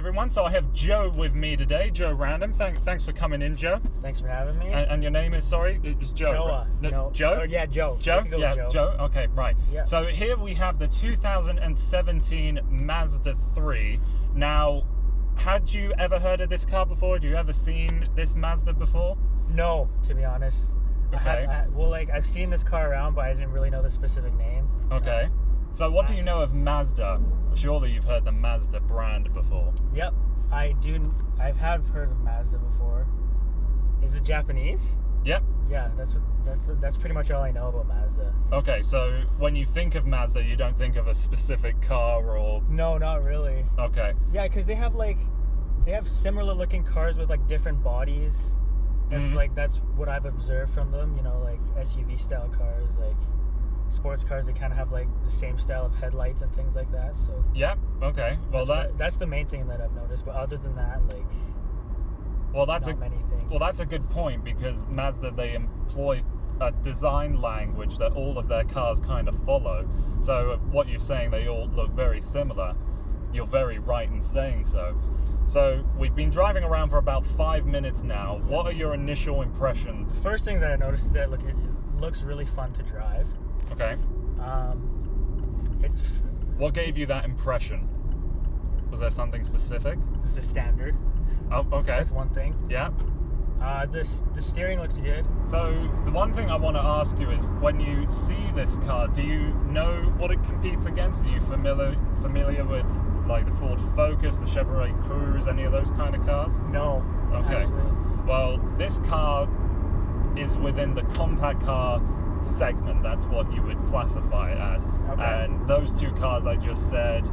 everyone. So I have Joe with me today, Joe Random. Thanks for coming in, Joe. Thanks for having me. And your name is, sorry, it's Joe. Noah. Right? No. Joe? Oh, yeah, Joe. Joe? Yeah, Joe. Okay, right. Yeah. So here we have the 2017 Mazda 3. Now, had you ever heard of this car before? Had you ever seen this Mazda before? No, to be honest. Okay. I've seen this car around, but I didn't really know the specific name. Okay. So what do you know of Mazda? Surely you've heard the Mazda brand before. Yep, I do. I have heard of Mazda before. Is it Japanese? Yep. Yeah, that's pretty much all I know about Mazda. Okay, so when you think of Mazda, you don't think of a specific car or... No, not really. Okay. Yeah, because they have similar looking cars with like different bodies. That's what I've observed from them. You know, like SUV style cars, like sports cars. They kind of have like the same style of headlights and things like that. So. Yeah. Okay. Well, that's the main thing that I've noticed. But other than that, like. Well, not many things. Well, that's a good point, because Mazda, they employ a design language that all of their cars kind of follow. So what you're saying, they all look very similar. You're very right in saying so. So we've been driving around for about 5 minutes now. Yeah. What are your initial impressions? First thing that I noticed is that it looks really fun to drive. Okay. It's. What gave you that impression? Was there something specific? It's a standard. Oh, okay. That's one thing. Yeah. The steering looks good. So the one thing I want to ask you is, when you see this car, do you know what it competes against? Are you familiar with like the Ford Focus, the Chevrolet Cruze, any of those kind of cars? No. Okay. Actually. Well, this car is within the compact car segment. That's what you would classify it as. Okay. And those two cars I just said,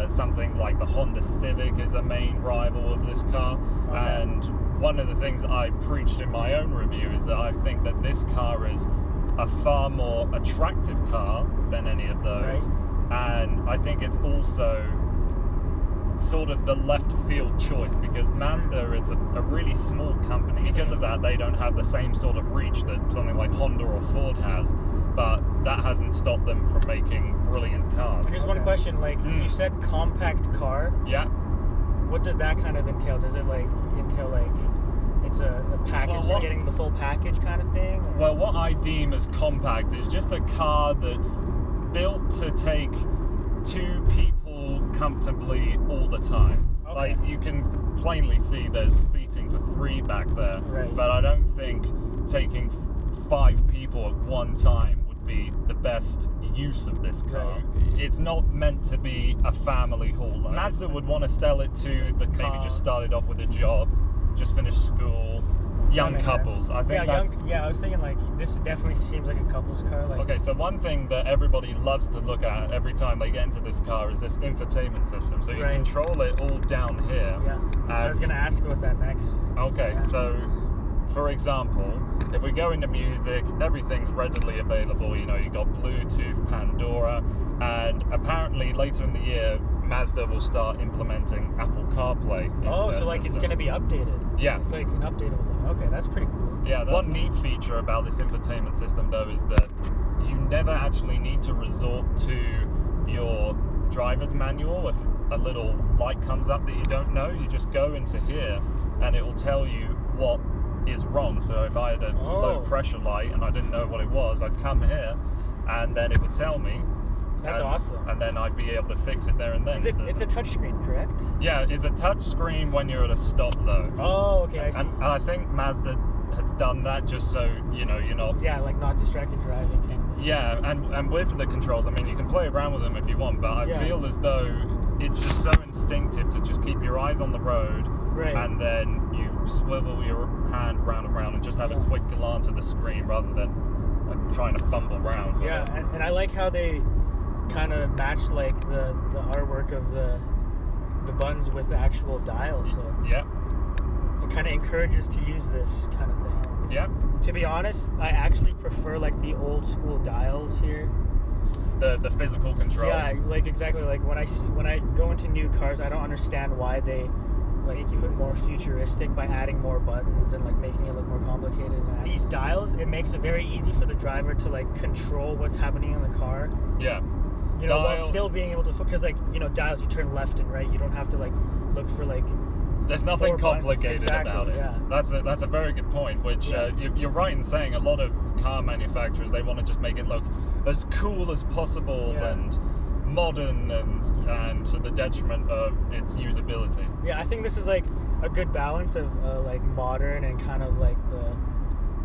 something like the Honda Civic is a main rival of this car. Okay. And one of the things I've preached in my own review is that I think that this car is a far more attractive car than any of those. Right. And I think it's also sort of the left field choice, because Mazda, it's a really small company. Because of that, they don't have the same sort of reach that something like Honda or Ford has. But that hasn't stopped them from making brilliant cars. Here's one question. Like, you said compact car. Yeah. What does that kind of entail? Does it entail it's a package, Well, getting the full package kind of thing? Or? Well, what I deem as compact is just a car that's built to take two people comfortably all the time. Okay. Like, you can plainly see there's seating for 3 back there. Right. But I don't think taking 5 people at one time would be the best use of this car. Right. It's not meant to be a family hauler. Mazda would want to sell it to the maybe just started off with a job, just finished school, young couples. Sense. I think I was thinking like this definitely seems like a couple's car. Like. Okay, so one thing that everybody loves to look at every time they get into this car is this infotainment system. So you control it all down here. Yeah. I was gonna ask about that next. Okay, yeah. So for example, if we go into music, everything's readily available. You know, you got Bluetooth, Pandora, and apparently later in the year, Mazda will start implementing Apple CarPlay into so their like system. it's gonna be updated. Yeah. It's like an updatable thing. Okay, that's pretty cool. Yeah, one neat feature about this infotainment system though is that you never actually need to resort to your driver's manual. If a little light comes up that you don't know, you just go into here and it will tell you what is wrong. So if I had a low pressure light and I didn't know what it was, I'd come here and then it would tell me. That's awesome. And then I'd be able to fix it there and then. It's a touchscreen, correct? Yeah, it's a touch screen when you're at a stop though. Oh, okay, I see. And I think Mazda has done that just so, you know, you're not... Yeah, like not distracted driving kind of thing. Yeah, and with the controls, I mean, you can play around with them if you want, but I feel as though it's just so instinctive to just keep your eyes on the road. Right. And then you swivel your hand round and round and just have a quick glance at the screen rather than like, trying to fumble around. Yeah, and I like how they kind of match like the artwork of the buttons with the actual dial. So yeah, it kind of encourages to use this kind of thing. Yeah. To be honest, I actually prefer like the old school dials here. The physical controls. Yeah, like exactly. Like when I go into new cars, I don't understand why they like make it more futuristic by adding more buttons and like making it look more complicated. And these dials, it makes it very easy for the driver to like control what's happening in the car. Yeah. You know, while still being able to, because like, you know, dials, you turn left and right. You don't have to like look for like. There's nothing complicated about it. Yeah. That's a very good point. Which you're right in saying. A lot of car manufacturers, they want to just make it look as cool as possible and modern and to the detriment of its usability. Yeah, I think this is like a good balance of like modern and kind of like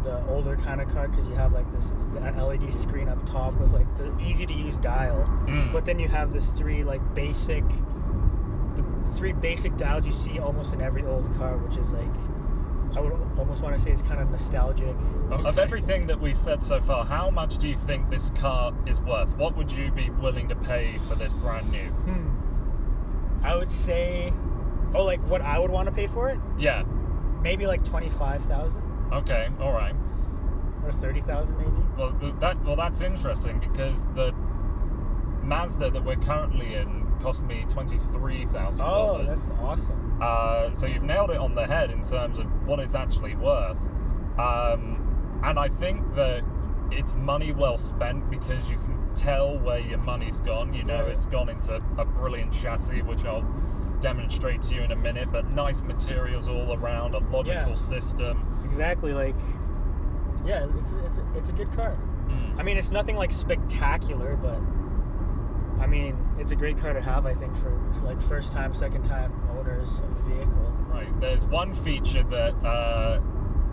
the older kind of car, because you have like this LED screen up top with like the easy to use dial, but then you have this three basic dials you see almost in every old car, which is like, I would almost want to say it's kind of nostalgic. Okay. Of everything that we've said so far, how much do you think this car is worth? What would you be willing to pay for this brand new? I would say, like what I would want to pay for it? Yeah. Maybe like 25,000. Okay, all right. Or 30,000 maybe. Well, that's interesting, because the Mazda that we're currently in cost me $23,000. Oh, that's awesome. So you've nailed it on the head in terms of what it's actually worth. And I think that it's money well spent, because you can tell where your money's gone. You know, it's gone into a brilliant chassis, which I'll demonstrate to you in a minute, but nice materials all around, a logical system. Exactly, like, yeah, it's a good car. I mean, it's nothing like spectacular, but I mean, it's a great car to have, I think, for like first time, second time owners of the vehicle. Right. There's one feature that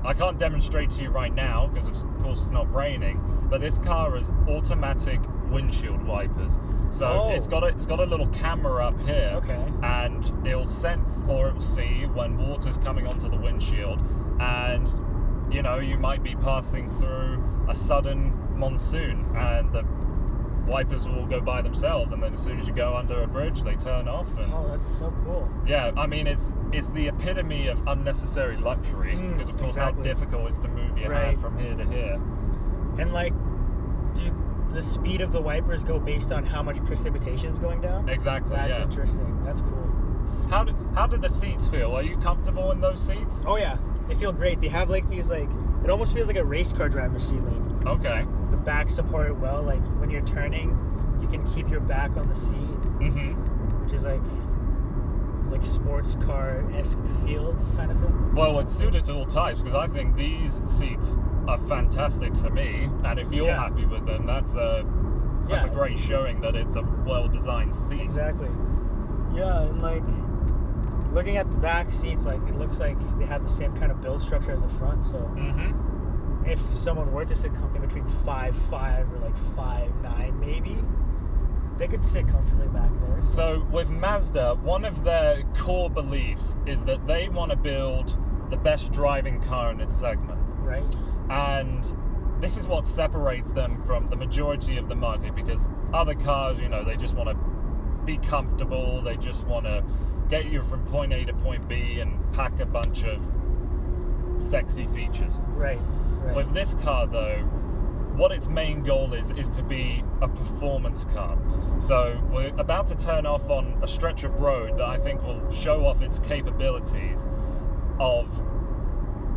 I can't demonstrate to you right now, because of course it's not raining, but this car has automatic windshield wipers. So it's got a little camera up here, and it'll sense or it'll see when water's coming onto the windshield, and you know, you might be passing through a sudden monsoon, and the wipers will go by themselves, and then as soon as you go under a bridge, they turn off. And that's so cool. Yeah, I mean, it's the epitome of unnecessary luxury, because of course how difficult it's to move your hand from here to here. And like, do the speed of the wipers go based on how much precipitation is going down? Exactly. That's interesting. That's cool. How do the seats feel? Are you comfortable in those seats? Oh yeah, they feel great. They have like these it almost feels like a race car driver's seat. Like, okay. The back support it well. Like when you're turning, you can keep your back on the seat, which is like sports car-esque feel kind of thing. Well, it's suited to all types, because I think these seats are fantastic for me, and if you're happy with them, that's a great showing that it's a well-designed seat. Exactly. Yeah, and like looking at the back seats, like it looks like they have the same kind of build structure as the front. So if someone were to sit comfortably between 5'5" or like 5'9", maybe, they could sit comfortably back there. So with Mazda, one of their core beliefs is that they want to build the best driving car in its segment. Right. And this is what separates them from the majority of the market, because other cars, you know, they just want to be comfortable, they just want to get you from point A to point B and pack a bunch of sexy features. Right. With this car, though, what its main goal is to be a performance car. So we're about to turn off on a stretch of road that I think will show off its capabilities of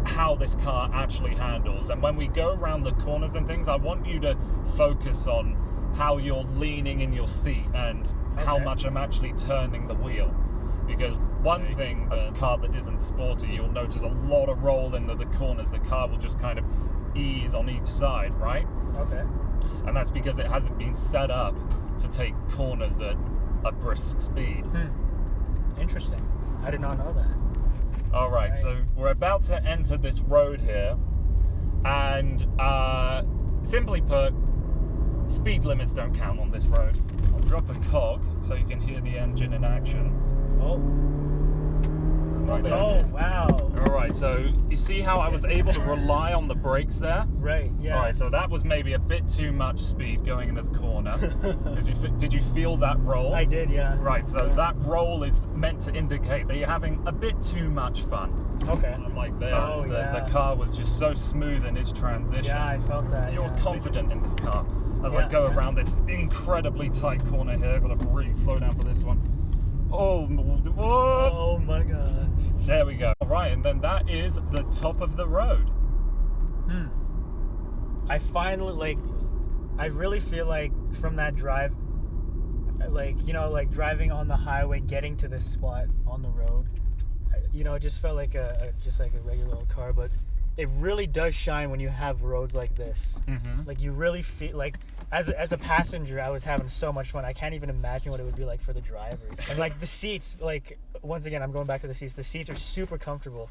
how this car actually handles. And when we go around the corners and things, I want you to focus on how you're leaning in your seat and how much I'm actually turning the wheel. Because one thing, a car that isn't sporty, you'll notice a lot of roll into the corners. The car will just kind of ease on each side, right? Okay. And that's because it hasn't been set up to take corners at a brisk speed. Interesting. I did not know that. All right, so we're about to enter this road here, and simply put, speed limits don't count on this road. I'll drop a cog so you can hear the engine in action. Wow. All right, so you see how I was able to rely on the brakes there? Right, yeah. All right, so that was maybe a bit too much speed going into the corner. Did you feel that roll? I did, yeah. Right, so that roll is meant to indicate that you're having a bit too much fun. Okay. Unlike theirs, the car was just so smooth in its transition. Yeah, I felt that. You're confident in this car. As I go around this incredibly tight corner here, but I've really slow down for this one. Oh my gosh. There we go. All right, and then that is the top of the road. I finally, I really feel like from that drive, like, you know, like driving on the highway, getting to this spot on the road, you know, it just felt like just like a regular old car, but it really does shine when you have roads like this. Like you really feel like, as a passenger, I was having so much fun. I can't even imagine what it would be like for the drivers. And like the seats, like, once again, I'm going back to the seats. The seats are super comfortable.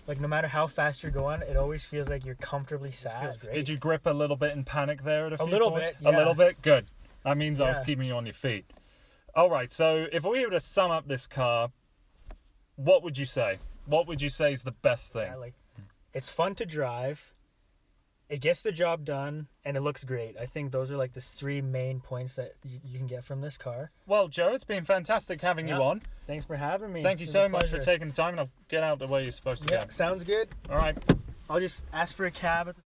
Like no matter how fast you're going, it always feels like you're comfortably sat. It feels great. Did you grip a little bit in panic there at a few little points? bit, yeah. A little bit? Good. That means I was Yeah. keeping you on your feet. All right, so if we were to sum up this car, what would you say? What would you say is the best thing? Yeah, like, it's fun to drive, it gets the job done, and it looks great. I think those are like the 3 main points that you can get from this car. Well, Joe, it's been fantastic having you on. Thanks for having me. Thank you so much for taking the time, and I'll get out the way you're supposed to go. Sounds good. All right. I'll just ask for a cab at the